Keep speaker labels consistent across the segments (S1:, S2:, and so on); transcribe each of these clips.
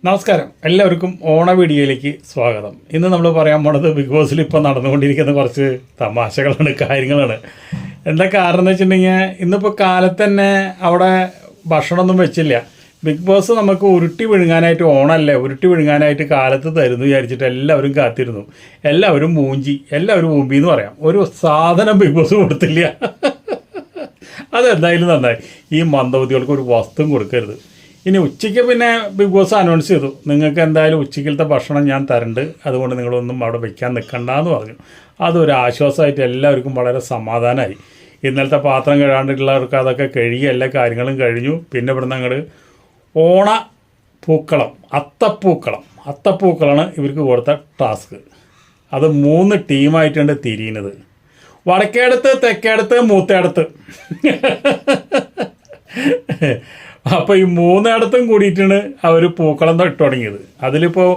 S1: നമസ്കാരം, എല്ലാവർക്കും ഓണ വീഡിയോയിലേക്ക് സ്വാഗതം. ഇന്ന് നമ്മൾ പറയാൻ പോണത് ബിഗ് ബോസിൽ ഇപ്പോൾ നടന്നുകൊണ്ടിരിക്കുന്ന കുറച്ച് തമാശകളാണ്, കാര്യങ്ങളാണ്. എന്താ കാരണം എന്ന് വെച്ചിട്ടുണ്ടെങ്കിൽ ഇന്നിപ്പോൾ കാലത്ത് തന്നെ അവിടെ ഭക്ഷണമൊന്നും വെച്ചില്ല. ബിഗ് ബോസ് നമുക്ക് ഉരുട്ടി വിഴുങ്ങാനായിട്ട്, ഓണമല്ലേ, ഉരുട്ടി വിഴുങ്ങാനായിട്ട് കാലത്ത് തരുന്നു വിചാരിച്ചിട്ട് എല്ലാവരും കാത്തിരുന്നു. എല്ലാവരും എല്ലാവരും മൂമ്പി എന്ന് പറയാം. ഒരു സാധനം ബിഗ് ബോസ് കൊടുത്തില്ല. അതെന്തായാലും നന്നായി. ഈ മന്ദബുദ്ധികൾക്ക് ഒരു വസ്തുവും കൊടുക്കരുത്. ഇനി ഉച്ചയ്ക്ക് പിന്നെ ബിഗ് ബോസ് അനൗൺസ് ചെയ്തു, നിങ്ങൾക്ക് എന്തായാലും ഉച്ചയ്ക്കലത്തെ ഭക്ഷണം ഞാൻ തരുന്നുണ്ട്, അതുകൊണ്ട് നിങ്ങളൊന്നും അവിടെ വയ്ക്കാൻ നിൽക്കണ്ടെന്ന് പറഞ്ഞു. അതൊരു ആശ്വാസമായിട്ട് എല്ലാവർക്കും വളരെ സമാധാനമായി. ഇന്നലത്തെ പാത്രം കഴുകാണ്ടിട്ടുള്ളവർക്ക് അതൊക്കെ കഴുകി എല്ലാ കാര്യങ്ങളും കഴിഞ്ഞു. പിന്നെ ഇവിടുന്ന് അങ്ങോട്ട് ഓണ പൂക്കളം, അത്തപ്പൂക്കളാണ് ഇവർക്ക് കൊടുത്ത ടാസ്ക്. അത് 3 ടീമായിട്ടുണ്ട് തിരിയുന്നത്. വടക്കേടത്ത്, തെക്കേടത്ത്, മൂത്തേടത്ത്. അപ്പോൾ ഈ 3 കൂടിയിട്ടാണ് അവർ പൂക്കളം ഇട്ട് തുടങ്ങിയത്. അതിലിപ്പോൾ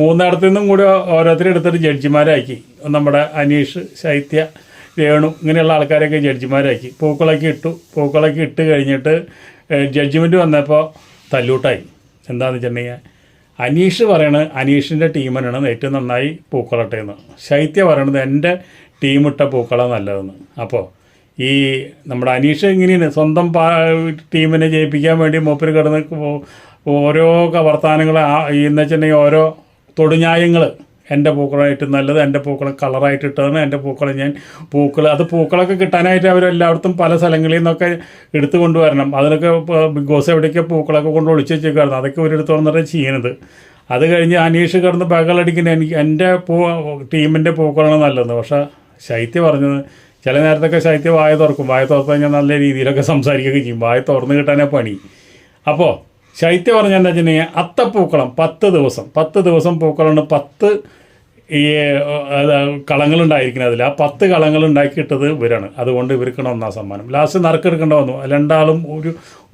S1: 3 നിന്നും കൂടി ഓരോരുത്തരെടുത്തിട്ട് ജഡ്ജിമാരാക്കി. നമ്മുടെ അനീഷ്, ശൈത്യ, രേണു ഇങ്ങനെയുള്ള ആൾക്കാരൊക്കെ ജഡ്ജിമാരാക്കി. പൂക്കളൊക്കെ ഇട്ട് കഴിഞ്ഞിട്ട് ജഡ്ജിമെൻറ്റ് വന്നപ്പോൾ തല്ലൂട്ടായി. എന്താണെന്ന് വെച്ചിട്ടുണ്ടെങ്കിൽ അനീഷ് പറയണത് അനീഷിൻ്റെ ടീമിനാണ് ഏറ്റവും നന്നായി പൂക്കളട്ടെന്ന്. ശൈത്യ പറയണത് എൻ്റെ ടീമിട്ട പൂക്കളാണ് നല്ലതെന്ന്. അപ്പോൾ ഈ നമ്മുടെ അനീഷ് ഇങ്ങനെയാണ്, സ്വന്തം ടീമിനെ ജയിപ്പിക്കാൻ വേണ്ടി മൂപ്പര് കിടന്ന് ഓരോ വർത്തമാനങ്ങൾ എന്ന് വെച്ചിട്ടുണ്ടെങ്കിൽ ഓരോ തൊടുന്യായങ്ങൾ. എൻ്റെ പൂക്കളായിട്ട് നല്ലത്, എൻ്റെ പൂക്കളം കളറായിട്ട് ഇട്ടതാണ്, എൻ്റെ പൂക്കളം പൂക്കളൊക്കെ കിട്ടാനായിട്ട് അവരെല്ലായിടത്തും പല സ്ഥലങ്ങളിൽ നിന്നൊക്കെ എടുത്തു കൊണ്ടുവരണം. അതിനൊക്കെ ബിഗ് ബോസ് എവിടേക്ക് പൂക്കളൊക്കെ കൊണ്ട് ഒളിച്ച് വെച്ചേക്കായിരുന്നു. അതൊക്കെ ഒരിടത്ത് വന്നിട്ട് ചെയ്യുന്നത്. അത് കഴിഞ്ഞ് അനീഷ് കിടന്ന് ബഹളടിക്കുന്നത് എൻ്റെ ടീമിൻ്റെ പൂക്കളാണ് നല്ലത്. പക്ഷേ ശൈത്യ പറഞ്ഞത്, ചില നേരത്തൊക്കെ ശൈത്യ വായ തുറക്കും. വായ തുറന്നു കഴിഞ്ഞാൽ നല്ല രീതിയിലൊക്കെ സംസാരിക്കുകയൊക്കെ ചെയ്യും. വായ തുറന്ന് കിട്ടാനേ പണി. അപ്പോൾ ശൈത്യ പറഞ്ഞാൽ എന്താ വെച്ചിട്ടുണ്ടെങ്കിൽ അത്തപ്പൂക്കളം 10 ദിവസം പൂക്കളമാണ്. 10 ഈ കളങ്ങളുണ്ടായിരിക്കുന്നത്. അതിൽ ആ 10 കളങ്ങളുണ്ടാക്കിയിട്ടത് ഇവരാണ്. അതുകൊണ്ട് ഇവർക്കാണ് 1ാം സമ്മാനം. ലാസ്റ്റ് നറുക്കെടുക്കേണ്ട വന്നു. രണ്ടാളും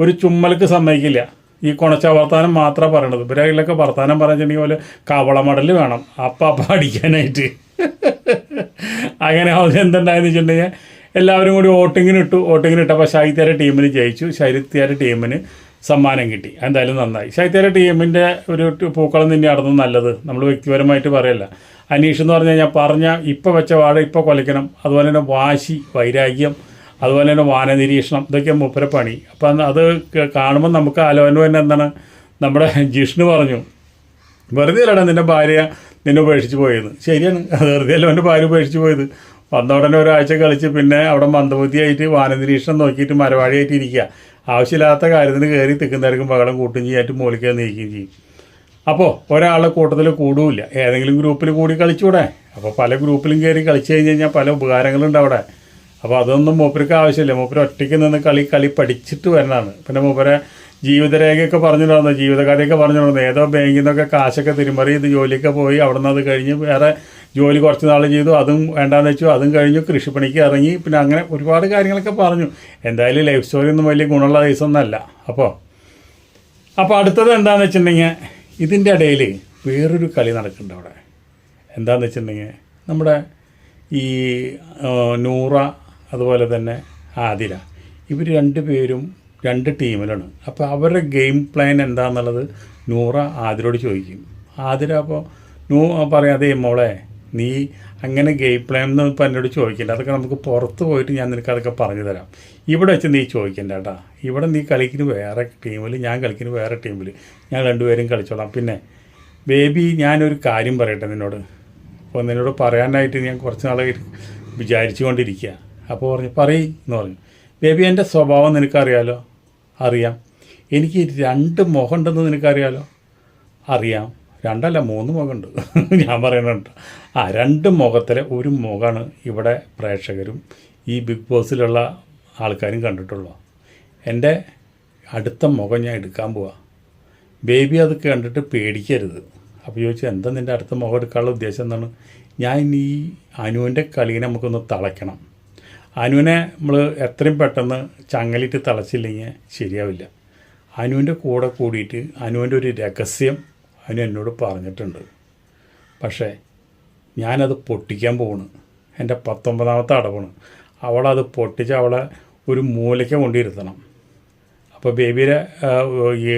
S1: ഒരു ചുമ്മലക്ക് സമ്മതിക്കില്ല. ഈ കുണച്ച വർത്താനം മാത്രമാണ് പറയണത്. ഇവരൊക്കെ വർത്താനം പറഞ്ഞിട്ടുണ്ടെങ്കിൽ പോലെ കവളമടൽ വേണം അപ്പം അടിക്കാനായിട്ട്. അങ്ങനെ എന്തുണ്ടായെന്ന് വെച്ചിട്ടുണ്ടെങ്കിൽ എല്ലാവരും കൂടി വോട്ടിങ്ങിനിട്ടപ്പോൾ ശൈത്യയുടെ ടീമിന് ജയിച്ചു. ശൈത്യയുടെ ടീമിന് സമ്മാനം കിട്ടി. എന്തായാലും നന്നായി. ശൈത്യയുടെ ടീമിൻ്റെ ഒരു പൂക്കളം തന്നെയായിരുന്നു നല്ലത്. നമ്മൾ വ്യക്തിപരമായിട്ട് പറയല്ല. അനീഷ് എന്ന് പറഞ്ഞു കഴിഞ്ഞാൽ ഇപ്പോൾ വെച്ച വാഴ ഇപ്പോൾ കൊലയ്ക്കണം. അതുപോലെ തന്നെ വാശി, വൈരാഗ്യം, അതുപോലെ തന്നെ വാനനിരീക്ഷണം, ഇതൊക്കെ മൂപ്പര പണി. അപ്പം അത് കാണുമ്പോൾ നമുക്ക് ആലോചന തന്നെ എന്താണ്, നമ്മുടെ ജിഷ്ണു പറഞ്ഞു, വെറുതെ അല്ലടാ നിൻ്റെ ഭാര്യ നിന്നെ ഉപേക്ഷിച്ച് പോയത്. ശരിയാണ്, വെറുതെ അല്ല എൻ്റെ ഭാര്യ ഉപേക്ഷിച്ച് പോയത്. വന്ന ഉടനെ ഒരാഴ്ച കളിച്ച് പിന്നെ അവിടെ മന്ദബുദ്ധിയായിട്ട് വാനനിരീക്ഷണം നോക്കിയിട്ട് മരവാഴിയായിട്ട് ഇരിക്കുക. ആവശ്യമില്ലാത്ത കാര്യത്തിന് കയറി തിക്കുന്നതിരക്കും പകരം കൂട്ടും ചെയ്യാനായിട്ട് മൂലിക്കാൻ നീക്കുകയും ചെയ്യും. അപ്പോൾ ഒരാളുടെ കൂട്ടത്തിൽ കൂടുമില്ല. ഏതെങ്കിലും ഗ്രൂപ്പിൽ കൂടി കളിച്ചൂടെ? അപ്പോൾ പല ഗ്രൂപ്പിലും കയറി കളിച്ച് കഴിഞ്ഞാൽ പല ഉപകാരങ്ങളുണ്ട് അവിടെ. അപ്പോൾ അതൊന്നും മൂപ്പർക്ക് ആവശ്യമില്ല. മൂപ്പര് ഒറ്റയ്ക്ക് നിന്ന് കളി പഠിച്ചിട്ട് വരണതാണ്. പിന്നെ മൂപ്പരെ ജീവിതരേഖയൊക്കെ പറഞ്ഞിട്ടുണ്ടായിരുന്നു, ജീവിതകഥയൊക്കെ പറഞ്ഞിട്ടുണ്ടായിരുന്നു. ഏതോ ബാങ്കിൽ നിന്നൊക്കെ കാശൊക്കെ തിരിമറി ചെയ്ത് ജോലിയൊക്കെ പോയി. അവിടെ നിന്ന് അത് കഴിഞ്ഞ് വേറെ ജോലി കുറച്ച് നാൾ ചെയ്തു, അതും വേണ്ടാന്ന് വെച്ചു. അതും കഴിഞ്ഞു കൃഷിപ്പണിക്ക് ഇറങ്ങി. പിന്നെ അങ്ങനെ ഒരുപാട് കാര്യങ്ങളൊക്കെ പറഞ്ഞു. എന്തായാലും ലൈഫ് സ്റ്റോറി ഒന്നും വലിയ ഗുണമുള്ള കേസൊന്നുമല്ല. അപ്പോൾ അടുത്തത് എന്താണെന്ന് വെച്ചിട്ടുണ്ടെങ്കിൽ ഇതിൻ്റെ ഇടയിൽ വേറൊരു കളി നടക്കുന്നുണ്ട് അവിടെ. എന്താണെന്ന് വെച്ചിട്ടുണ്ടെങ്കിൽ നമ്മുടെ ഈ നൂറ അതുപോലെ തന്നെ ആതിര, ഇവർ 2 പേരും 2 ടീമിലാണ്. അപ്പോൾ അവരുടെ ഗെയിം പ്ലാൻ എന്താണെന്നുള്ളത് നൂറ ആതിരോട് ചോദിക്കും. ആതിര അപ്പോൾ പറയാം, അതേ മോളെ നീ അങ്ങനെ ഗെയിം പ്ലാൻ എന്ന് ഇപ്പോൾ എന്നോട് ചോദിക്കണ്ട, അതൊക്കെ നമുക്ക് പുറത്ത് പോയിട്ട് ഞാൻ നിനക്ക് അതൊക്കെ പറഞ്ഞു തരാം. ഇവിടെ വെച്ച് നീ ചോദിക്കണ്ട കേട്ടാ. ഇവിടെ നീ കളിക്കുന്ന വേറെ ടീമിൽ, ഞാൻ കളിക്കുന്ന വേറെ ടീമിൽ, ഞാൻ 2 പേരും കളിച്ചോളാം. പിന്നെ ബേബി, ഞാനൊരു കാര്യം പറയട്ടെ നിന്നോട്. അപ്പോൾ നിന്നോട് പറയാനായിട്ട് ഞാൻ കുറച്ച് നാളെ വിചാരിച്ചു കൊണ്ടിരിക്കുക. അപ്പോൾ പറയെന്ന് പറഞ്ഞു. ബേബി, എൻ്റെ സ്വഭാവം നിനക്കറിയാലോ? അറിയാം. എനിക്ക് 2 മുഖമുണ്ടെന്ന് നിനക്കറിയാലോ? അറിയാം. 2 അല്ല 3 മുഖമുണ്ട്. ഞാൻ പറയുന്നുണ്ട്. 2 മുഖത്തിലെ ഒരു മുഖമാണ് ഇവിടെ പ്രേക്ഷകരും ഈ ബിഗ് ബോസിലുള്ള ആൾക്കാരും കണ്ടിട്ടുള്ളൂ. എൻ്റെ അടുത്ത മുഖം ഞാൻ എടുക്കാൻ പോവാ. ബേബി അത് കണ്ടിട്ട് പേടിക്കരുത്. അപ്പോൾ ചോദിച്ചാൽ എന്താ നിൻ്റെ അടുത്ത മുഖം എടുക്കാനുള്ള ഉദ്ദേശം എന്താണ്? ഞാൻ ഈ അനുവിൻ്റെ കളീനെ നമുക്കൊന്ന് തളയ്ക്കണം. അനുവിനെ നമ്മൾ എത്രയും പെട്ടെന്ന് ചങ്ങലിട്ട് തളച്ചില്ലെങ്കിൽ ശരിയാവില്ല. അനുവിൻ്റെ കൂടെ കൂടിയിട്ട് അനുവിൻ്റെ ഒരു രഹസ്യം അനു എന്നോട് പറഞ്ഞിട്ടുണ്ട്. പക്ഷേ ഞാനത് പൊട്ടിക്കാൻ പോവാണ്. എൻ്റെ 19ാമത്തെ അടവാണ്. അവളത് പൊട്ടിച്ച് അവളെ ഒരു മൂലയ്ക്ക് കൊണ്ടിരുത്തണം. അപ്പോൾ ബേബിയുടെ ഈ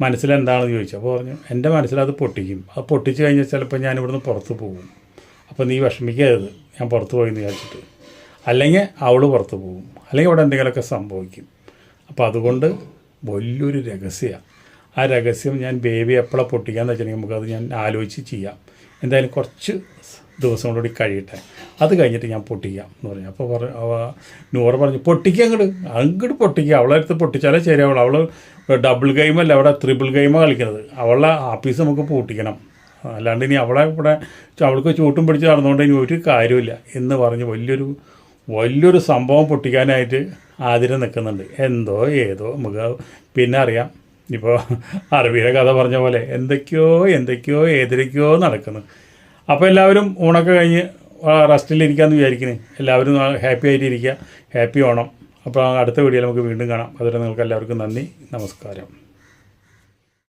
S1: മനസ്സിലെന്താണെന്ന് ചോദിച്ചു. അപ്പോൾ പറഞ്ഞു എൻ്റെ മനസ്സിലത് പൊട്ടിക്കും, അത് പൊട്ടിച്ച് കഴിഞ്ഞാൽ ചിലപ്പോൾ ഞാൻ ഇവിടുന്ന് പുറത്ത് പോകും, അപ്പോൾ നീ വിഷമിക്കരുത് ഞാൻ പുറത്ത് പോയി എന്ന് വിചാരിച്ചിട്ട്, അല്ലെങ്കിൽ അവൾ പുറത്ത് പോകും, അല്ലെങ്കിൽ അവിടെ എന്തെങ്കിലുമൊക്കെ സംഭവിക്കും. അപ്പോൾ അതുകൊണ്ട് വലിയൊരു രഹസ്യമാണ്. ആ രഹസ്യം ഞാൻ ബേബി എപ്പോഴാണ് പൊട്ടിക്കാന്ന് വെച്ചിട്ടുണ്ടെങ്കിൽ നമുക്കത് ഞാൻ ആലോചിച്ച് ചെയ്യാം. എന്തായാലും കുറച്ച് ദിവസം കൂടി കഴിയട്ടെ, അത് കഴിഞ്ഞിട്ട് ഞാൻ പൊട്ടിക്കാം എന്ന് പറഞ്ഞു. അപ്പോൾ നൂറ് പറഞ്ഞു പൊട്ടിക്കുക, അങ്ങോട്ട് പൊട്ടിക്കുക, അവളെ അടുത്ത് പൊട്ടിച്ചാലേ ശരിയാവുള്ളൂ. അവൾ ഡബിൾ ഗെയിമല്ല, അവിടെ ട്രിപ്പിൾ ഗെയിമാണ് കളിക്കുന്നത്. അവളുടെ ആപ്പീസ് നമുക്ക് പൊട്ടിക്കണം, അല്ലാണ്ട് ഇനി ഇവിടെ അവൾക്ക് ചൂട്ടും പിടിച്ച് നടന്നുകൊണ്ട് ഇനി ഒരു കാര്യമില്ല എന്ന് പറഞ്ഞ് വലിയൊരു സംഭവം പൊട്ടിക്കാനായിട്ട് ആതിര നിൽക്കുന്നുണ്ട്. എന്തോ ഏതോ നമുക്ക് പിന്നെ അറിയാം. ഇപ്പോൾ അറബിയുടെ കഥ പറഞ്ഞ പോലെ എന്തൊക്കെയോ ഏതിരൊക്കെയോ നടക്കുന്നു. അപ്പോൾ എല്ലാവരും ഊണൊക്കെ കഴിഞ്ഞ് റെസ്റ്റിലിരിക്കാമെന്ന് വിചാരിക്കുന്നു. എല്ലാവരും ഹാപ്പി ആയിട്ടിരിക്കുക, ഹാപ്പി ഓണം. അപ്പോൾ അടുത്ത വീഡിയോയിൽ നമുക്ക് വീണ്ടും കാണാം. അതുവരെ നിങ്ങൾക്ക് എല്ലാവർക്കും നന്ദി, നമസ്കാരം.